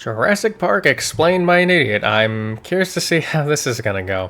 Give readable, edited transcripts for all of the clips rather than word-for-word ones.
Jurassic Park explained by an idiot. I'm curious to see how this is gonna go.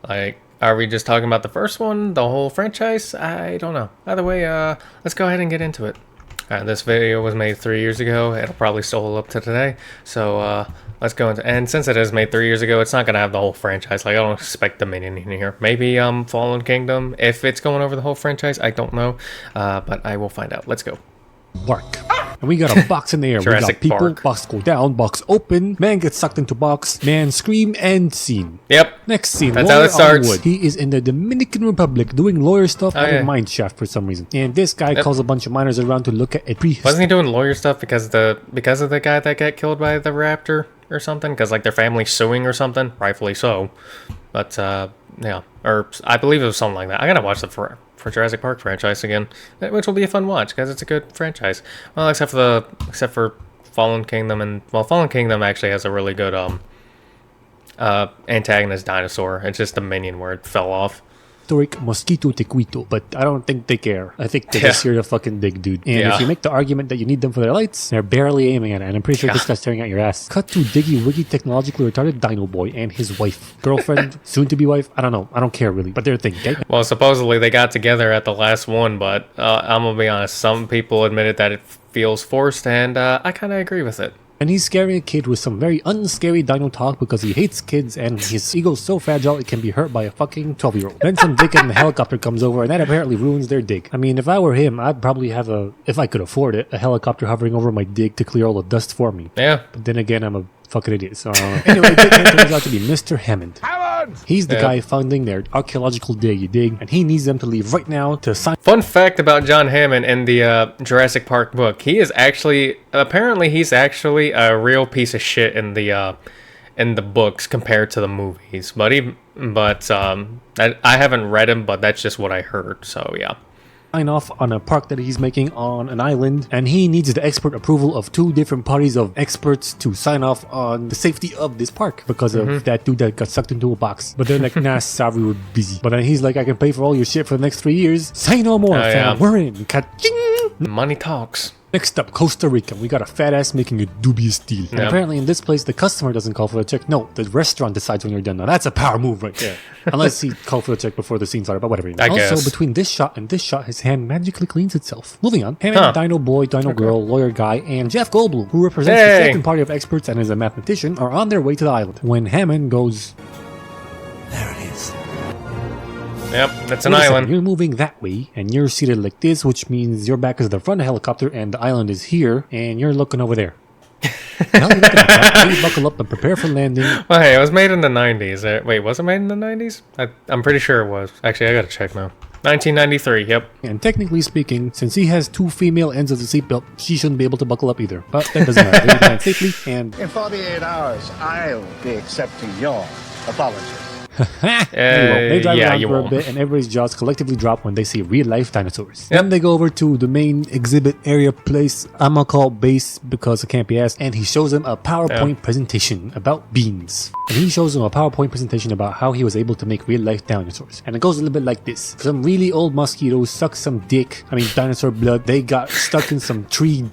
Like, are we just talking about the first one, the whole franchise? I don't know. Either way, let's go ahead and get into it. This video was made 3 years ago. It'll probably still hold up to today. So, let's go into... And since it is made 3 years ago, it's not gonna have the whole franchise. Like, I don't expect Dominion in here. Maybe, Fallen Kingdom. If it's going over the whole franchise, I don't know. But I will find out. Let's go. Bark. And we got a box in the air. We got people, Park. box go down, box open, man gets sucked into box, man scream, and scene. Yep. Next scene, That's lawyer how it starts. on wood. He is in the Dominican Republic doing lawyer stuff out of mine shaft for some reason. And this guy calls a bunch of miners around to look at a Wasn't he doing lawyer stuff because of the guy that got killed by the raptor or something? Because like their family's suing or something, rightfully so. But yeah, or I believe it was something like that. I gotta watch the for Jurassic Park franchise again, which will be a fun watch because it's a good franchise. Well, except for Fallen Kingdom, and well, Fallen Kingdom actually has a really good antagonist dinosaur. It's just the minion where it fell off. Mosquito tequito, but I don't think they care. I think they're just here to fucking dig, dude. And if you make the argument that you need them for their lights, they're barely aiming at it. And I'm pretty sure this guy's staring at your ass. Cut to Diggy Wiggy technologically retarded Dino Boy and his wife, girlfriend, soon to be wife. I don't know. I don't care really, but they're a thing. Okay? Well, supposedly they got together at the last one, but I'm gonna be honest. Some people admitted that it feels forced, and I kind of agree with it. And he's scaring a kid with some very unscary dino talk because he hates kids and his ego's so fragile it can be hurt by a fucking 12-year-old. Then some dickhead in the helicopter comes over and that apparently ruins their dig. I mean, if I were him, I'd probably have if I could afford it, a helicopter hovering over my dig to clear all the dust for me. Yeah. But then again, I'm a fucking idiot. So anyway, it turns out to be Mr. Hammond. He's the guy funding their archaeological dig, you dig, and he needs them to leave right now to sign. Fun fact about John Hammond in the Jurassic Park book: apparently he's actually a real piece of shit in the books compared to the movies. I haven't read him, but that's just what I heard. So yeah. Sign off on a park that he's making on an island, and he needs the expert approval of 2 different parties of experts to sign off on the safety of this park because of that dude that got sucked into a box. But they're like, nah, sorry, we're busy. But then he's like, I can pay for all your shit for the next 3 years. Say no more, fam. We're in. Ka-ching! Money talks. Next up, Costa Rica. We got a fat ass making a dubious deal. And apparently in this place, the customer doesn't call for the check. No, the restaurant decides when you're done. Now that's a power move right there. Unless he called for the check before the scene started, but whatever. I guess. Also, between this shot and this shot, his hand magically cleans itself. Moving on. Hammond, Dino Boy, Dino Girl, Lawyer Guy, and Jeff Goldblum, who represents the second party of experts and is a mathematician, are on their way to the island. When Hammond goes... There it is. Yep, that's an island. You're moving that way, and you're seated like this, which means your back is to the front of the helicopter, and the island is here, and you're looking over there. Now you're looking at that. You buckle up and prepare for landing. Well, hey, it was made in the 90s. Wait, was it made in the 90s? I'm pretty sure it was. Actually, I gotta check now. 1993, yep. And technically speaking, since he has 2 female ends of the seatbelt, she shouldn't be able to buckle up either. But that doesn't matter. They land safely, and... In 48 hours, I'll be accepting your apology. They drive around for a bit and everybody's jaws collectively drop when they see real-life dinosaurs. Then they go over to the main exhibit area place, I'm gonna call base because it can't be asked, and he shows them a PowerPoint presentation about beans. And he shows them a PowerPoint presentation about how he was able to make real-life dinosaurs. And it goes a little bit like this. Some really old mosquitoes sucked some dinosaur blood. They got stuck in some tree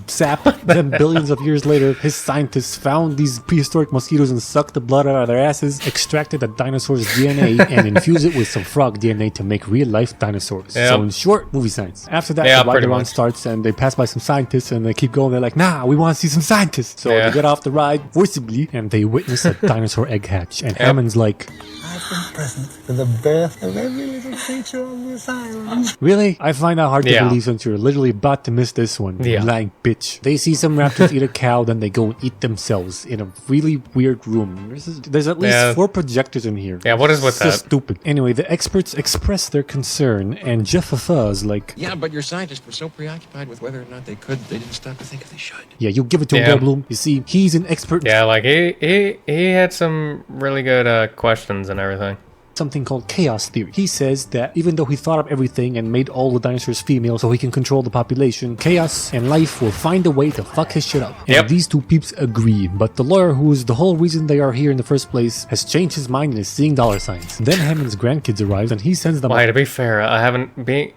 sap. Then billions of years later, his scientists found these prehistoric mosquitoes and sucked the blood out of their asses, extracted the dinosaur's DNA and infused it with some frog DNA to make real-life dinosaurs. So in short, movie science. After that, the ride-around starts and they pass by some scientists and they keep going. They're like, nah, we want to see some scientists. So they get off the ride forcibly and they witness a dinosaur egg hatch. And Hammond's like, I've been present for the birth of every little creature on this island. Really? I find that hard to believe since you're literally about to miss this one. You lying bitch. They see some raptors eat a cow, then they go and eat themselves in a really weird room. There's at least 4 projectors in here. Yeah, what is with that? So stupid. Anyway, the experts express their concern, and Jeff is like... Yeah, but your scientists were so preoccupied with whether or not they could, they didn't stop to think if they should. Yeah, you give it to him, Goldblum. You see, he's an expert... Yeah, like, he had some really good questions and everything. Something called chaos theory. He says that even though he thought of everything and made all the dinosaurs female so he can control the population, chaos and life will find a way to fuck his shit up. And these 2 peeps agree, but the lawyer, who is the whole reason they are here in the first place, has changed his mind and is seeing dollar signs. Then Hammond's grandkids arrive and he sends them... Well, to be fair,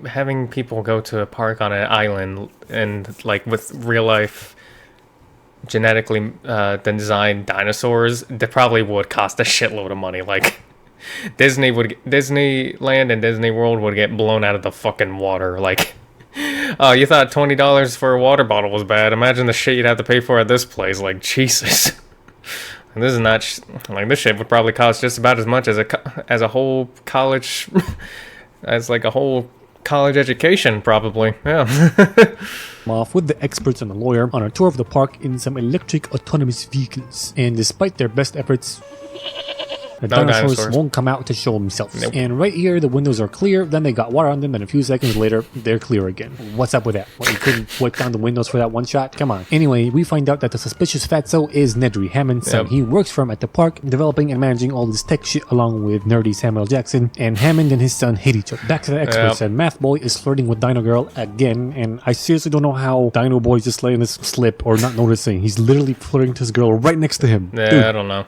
having people go to a park on an island and like with real life genetically designed dinosaurs, they probably would cost a shitload of money. Like Disneyland and Disney World would get blown out of the fucking water. Like, oh, you thought $20 for a water bottle was bad? Imagine the shit you'd have to pay for at this place. Like, Jesus. And this is not like this shit would probably cost just about as much as a whole college, as like a whole college education, probably. Yeah. Off with the experts and the lawyer on a tour of the park in some electric autonomous vehicles, and despite their best efforts, the dinosaurs won't come out to show themselves. Nope. And right here, the windows are clear. Then they got water on them, and a few seconds later, they're clear again. What's up with that? What, you couldn't wipe down the windows for that one shot? Come on. Anyway, we find out that the suspicious fatso is Nedry, Hammond's son. He works for him at the park, developing and managing all this tech shit along with nerdy Samuel Jackson. And Hammond and his son hate each other. Back to the experts, and Math Boy is flirting with Dino Girl again. And I seriously don't know how Dino Boy is just letting this slip or not noticing. He's literally flirting to his girl right next to him. Yeah, Dude. I don't know.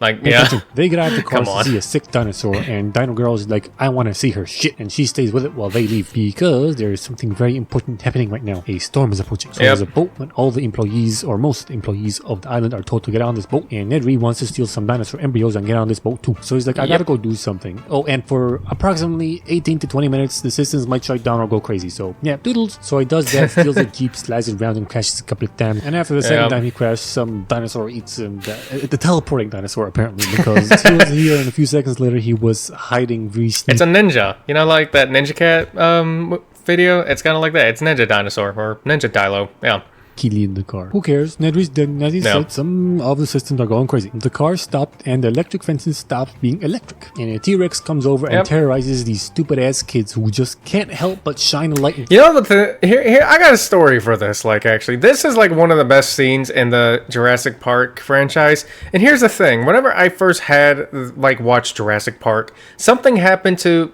Like, yeah. They get out of the car to see a sick dinosaur, and Dino Girl is like, I want to see her shit, and she stays with it while they leave because there is something very important happening right now. A storm is approaching. So there's a boat, and all the employees, or most employees of the island, are told to get on this boat, and Nedry wants to steal some dinosaur embryos and get on this boat too. So he's like, I gotta go do something. Oh, and for approximately 18 to 20 minutes, the systems might shut down or go crazy. So yeah, doodles. So he does that, steals a jeep, slides it around, and crashes a couple of times. And after the second time he crashed, some dinosaur eats him. The teleporting dinosaur, apparently, because he was here, and a few seconds later he was hiding very sneaky. It's a ninja. You know, like that Ninja Cat video? It's kind of like that. It's Ninja Dinosaur, or Ninja Dilo. Yeah. In the car. Who cares? Nedry's dead. Nedry said some of the systems are going crazy. The car stopped and the electric fences stopped being electric. And a T-Rex comes over and terrorizes these stupid ass kids who just can't help but shine a light. You know, here I got a story for this. Like, actually, this is like one of the best scenes in the Jurassic Park franchise. And here's the thing: whenever I first had like watched Jurassic Park, something happened to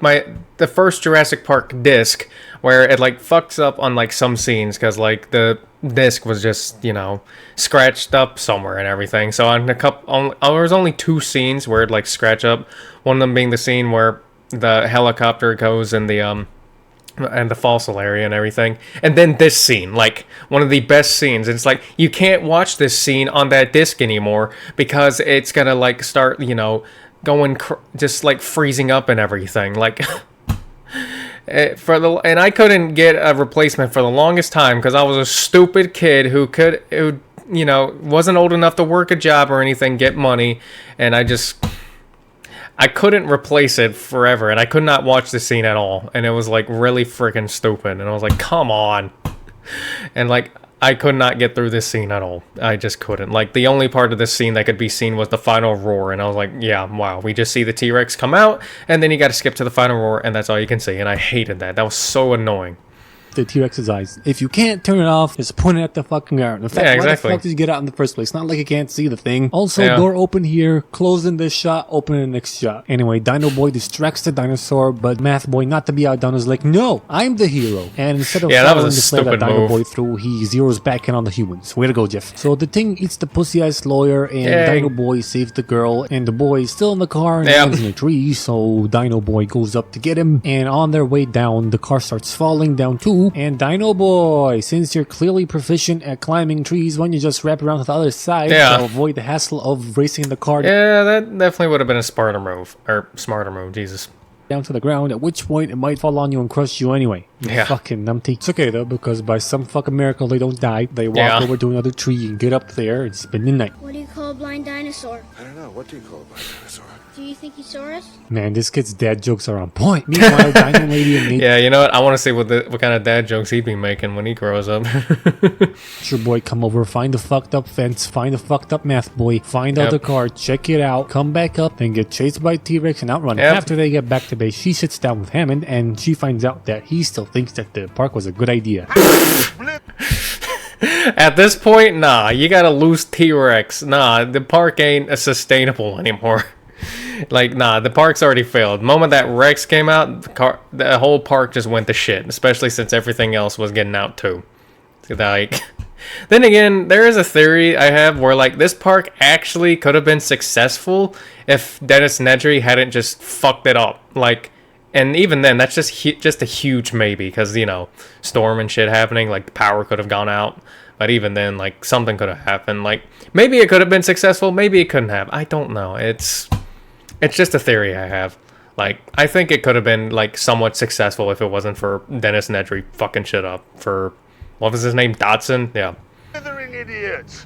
the first Jurassic Park disc where it like fucks up on like some scenes because like the disc was just, you know, scratched up somewhere and everything. So on there was only 2 scenes where it like scratch up. One of them being the scene where the helicopter goes in the and the fossil area and everything, and then this scene, like one of the best scenes. It's like you can't watch this scene on that disc anymore because it's gonna like start, you know, going just like freezing up and everything. Like and I couldn't get a replacement for the longest time because I was a stupid kid who you know, wasn't old enough to work a job or anything, get money, and I couldn't replace it forever, and I could not watch the scene at all, and it was like really freaking stupid, and I was like, come on. And like I could not get through this scene at all. I just couldn't. Like, the only part of this scene that could be seen was the final roar, and I was like, yeah, wow. We just see the T-Rex come out, and then you got to skip to the final roar, and that's all you can see, and I hated that. That was so annoying. The T-Rex's eyes. If you can't turn it off, just point it at the fucking ground. In fact, why the fuck did you get out in the first place? Not like you can't see the thing. Also, door open here, close in this shot, open in the next shot. Anyway, Dino Boy distracts the dinosaur, but Math Boy, not to be outdone, is like, no, I'm the hero. And instead of following the flare that Dino Boy threw, he zeroes back in on the humans. Way to go, Jeff. So the thing eats the pussy-ass lawyer, and Dino Boy saves the girl, and the boy is still in the car and lands in a tree, so Dino Boy goes up to get him, and on their way down, the car starts falling down too, and Dino Boy, since you're clearly proficient at climbing trees, why don't you just wrap around to the other side to avoid the hassle of racing the car? Yeah, that definitely would have been a smarter move, Jesus. Down to the ground, at which point it might fall on you and crush you anyway. Fucking numpty. It's okay though, because by some fucking miracle they don't die. They walk over to another tree and get up there and spend the night. What do you call a blind dinosaur? I don't know. What do you call a blind dinosaur? Do you think he saw us? Man, this kid's dad jokes are on point. Meanwhile, Dino Lady and Nate... Yeah, you know what? I want to see what kind of dad jokes he'd be making when he grows up. Your boy come over, find the fucked up fence, find the fucked up Math Boy, find out the car, check it out, come back up, then get chased by T-Rex and outrun. After they get back to base, she sits down with Hammond and she finds out that he still thinks that the park was a good idea. At this point, nah, you gotta lose T-Rex. Nah, the park ain't sustainable anymore. Like, nah, the park's already failed. The moment that Rex came out, the whole park just went to shit, especially since everything else was getting out too. Like, then again, there is a theory I have where, like, this park actually could have been successful if Dennis Nedry hadn't just fucked it up. Like, and even then, that's just a huge maybe, because, you know, storm and shit happening, like, the power could have gone out. But even then, like, something could have happened. Like, maybe it could have been successful, maybe it couldn't have. I don't know. It's just a theory I have. Like, I think it could have been, like, somewhat successful if it wasn't for Dennis Nedry fucking shit up for, what was his name? Dotson? Yeah.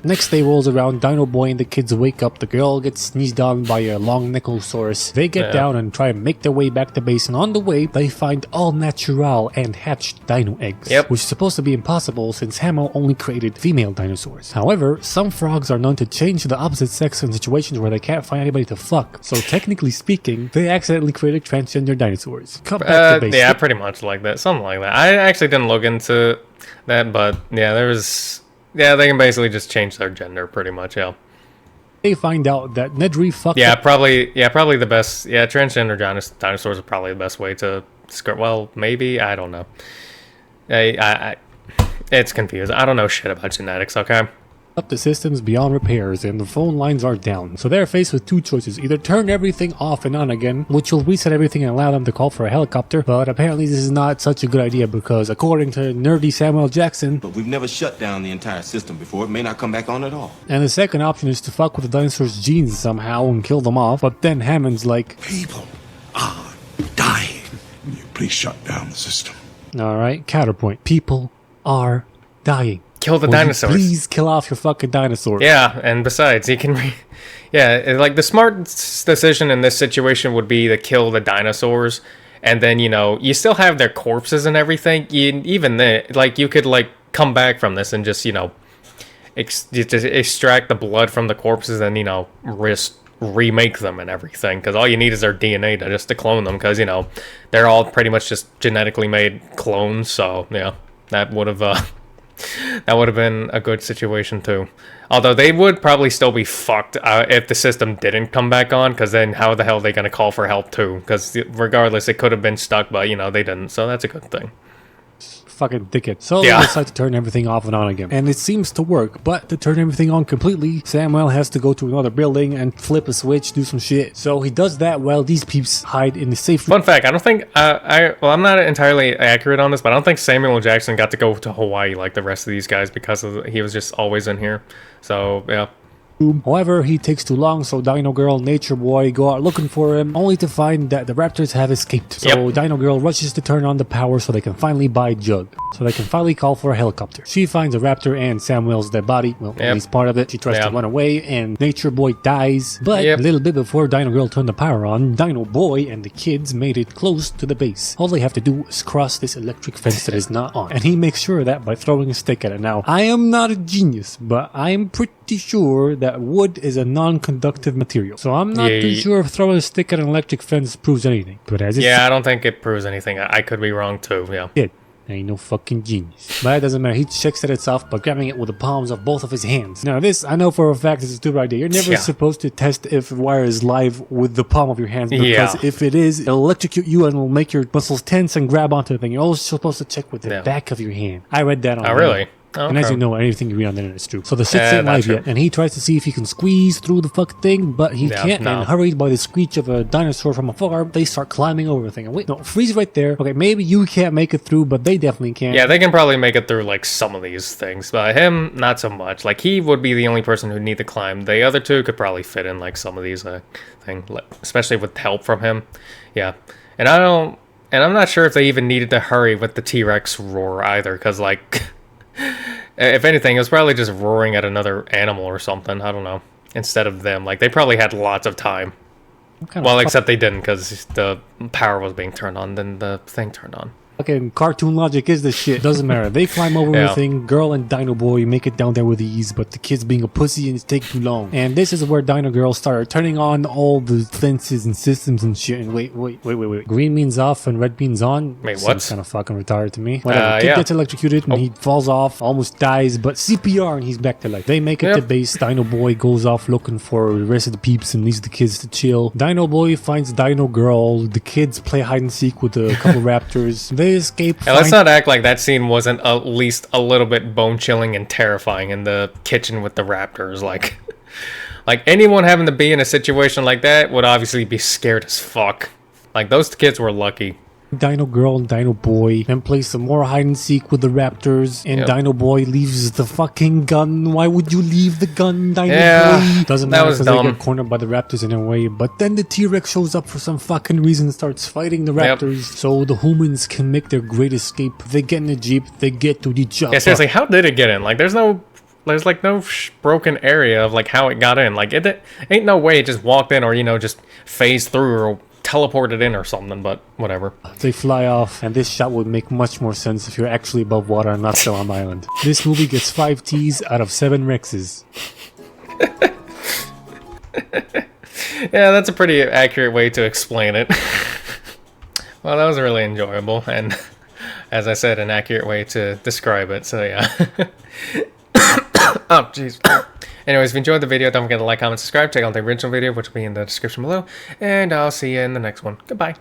Next day rolls around, Dino Boy and the kids wake up. The girl gets sneezed on by a long Nicolosaurus. They get down and try and make their way back to base, and on the way, they find all natural and hatched dino eggs. Yep. Which is supposed to be impossible since Hamill only created female dinosaurs. However, some frogs are known to change to the opposite sex in situations where they can't find anybody to fuck. So technically speaking, they accidentally created transgender dinosaurs. Cut back to base. Yeah, pretty much like that. Something like that. I actually didn't look into that, but yeah, there was... Yeah, they can basically just change their gender, pretty much, yeah. They find out that Nedry fucked up. Probably the best... Yeah, transgender dinosaurs are probably the best way to... Well, maybe, I don't know. It's confusing. I don't know shit about genetics, okay? Up the systems beyond repairs and the phone lines are down. So they're faced with two choices. Either turn everything off and on again, which will reset everything and allow them to call for a helicopter, but apparently this is not such a good idea because according to nerdy Samuel Jackson, but we've never shut down the entire system before. It may not come back on at all. And the second option is to fuck with the dinosaurs' genes somehow and kill them off, but then Hammond's like, People are dying. You please shut down the system. Alright, counterpoint. People are dying. Kill the Will you dinosaurs. please kill off your fucking dinosaurs. Yeah, and besides, he can... like, the smart decision in this situation would be to kill the dinosaurs, and then, you know, you still have their corpses and everything. Even then, like, you could, like, come back from this and just, you know, extract the blood from the corpses and, you know, remake them and everything, because all you need is their DNA to clone them, because, you know, they're all pretty much just genetically made clones, so, yeah, that would have... that would have been a good situation too. Although they would probably still be fucked if the system didn't come back on, because then how the hell are they going to call for help too? Because regardless, it could have been stuck, but, you know, they didn't, so that's a good thing. Fucking dickhead. So they decide to turn everything off and on again. And it seems to work, but to turn everything on completely, Samuel has to go to another building and flip a switch, do some shit. So he does that while these peeps hide in the safe room. Fun fact, I don't think, I'm not entirely accurate on this, but I don't think Samuel L. Jackson got to go to Hawaii like the rest of these guys because he was just always in here. So, yeah. However, he takes too long, so Dino Girl and Nature Boy go out looking for him, only to find that the raptors have escaped. So Dino Girl rushes to turn on the power so they can finally buy Jug. So they can finally call for a helicopter. She finds a raptor and Samuel's dead body. Well, at least part of it. She tries to run away, and Nature Boy dies. But a little bit before Dino Girl turned the power on, Dino Boy and the kids made it close to the base. All they have to do is cross this electric fence that is not on. And he makes sure of that by throwing a stick at it. Now, I am not a genius, but I am pretty sure that wood is a non-conductive material. So I'm not too sure if throwing a stick at an electric fence proves anything. But as I don't think it proves anything. I could be wrong too, I ain't no fucking genius. But it doesn't matter. He checks that it's off by grabbing it with the palms of both of his hands. Now this, I know for a fact, is a stupid idea. You're never supposed to test if a wire is live with the palm of your hands, because if it is, it'll electrocute you and it'll make your muscles tense and grab onto the thing. You're always supposed to check with the back of your hand. I read that on really? Okay. And as you know, anything you read on the internet is true. So the six ain't live yet, and he tries to see if he can squeeze through the fucking thing, but he can't. And hurried by the screech of a dinosaur from afar, they start climbing over the thing. And wait, no, freeze right there. Okay, maybe you can't make it through, but they definitely can. Yeah, they can probably make it through, like, some of these things, but him, not so much. Like, he would be the only person who'd need to climb. The other two could probably fit in, like, some of these things, especially with help from him. Yeah, and I'm not sure if they even needed to hurry with the T-Rex roar either, because, like... If anything, it was probably just roaring at another animal or something. I don't know. Instead of them. Like, they probably had lots of time. Well, except they didn't, because the power was being turned on, then the thing turned on. Fucking cartoon logic is this shit. Doesn't matter. They climb over everything. Girl and Dino Boy make it down there with ease, but the kid's being a pussy and it's taking too long. And this is where Dino Girl started turning on all the fences and systems and shit. And wait. Green means off and red means on. Wait, what? Seems kind of fucking retarded to me. Whatever. Kid gets electrocuted and he falls off, almost dies, but CPR and he's back to life. They make it to base. Dino Boy goes off looking for the rest of the peeps and leaves the kids to chill. Dino Boy finds Dino Girl. The kids play hide and seek with a couple raptors. They escape. Let's not act like that scene wasn't at least a little bit bone-chilling and terrifying in the kitchen with the raptors. Like anyone having to be in a situation like that would obviously be scared as fuck. Like, those kids were lucky. Dino Girl and Dino Boy, then play some more hide and seek with the raptors, and Yep. Dino Boy leaves the fucking gun. Why would you leave the gun, Dino Yeah, Boy? Doesn't that matter was because they dumb. get cornered by the raptors in a way, but then the T-Rex shows up for some fucking reason and starts fighting the Yep. raptors, so the humans can make their great escape. They get in the Jeep, they get to the job. Yeah, seriously, how did it get in? Like, there's like no broken area of like how it got in. Like, it ain't no way it just walked in or, you know, just phased through or teleported in or something, but whatever. They fly off, and this shot would make much more sense if you're actually above water and not still on the island. This movie gets 5 T's out of 7 Rexes. Yeah, that's a pretty accurate way to explain it. Well, that was really enjoyable, and as I said, an accurate way to describe it, so yeah. Oh, jeez. Anyways, if you enjoyed the video, don't forget to like, comment, subscribe. Check out the original video, which will be in the description below. And I'll see you in the next one. Goodbye.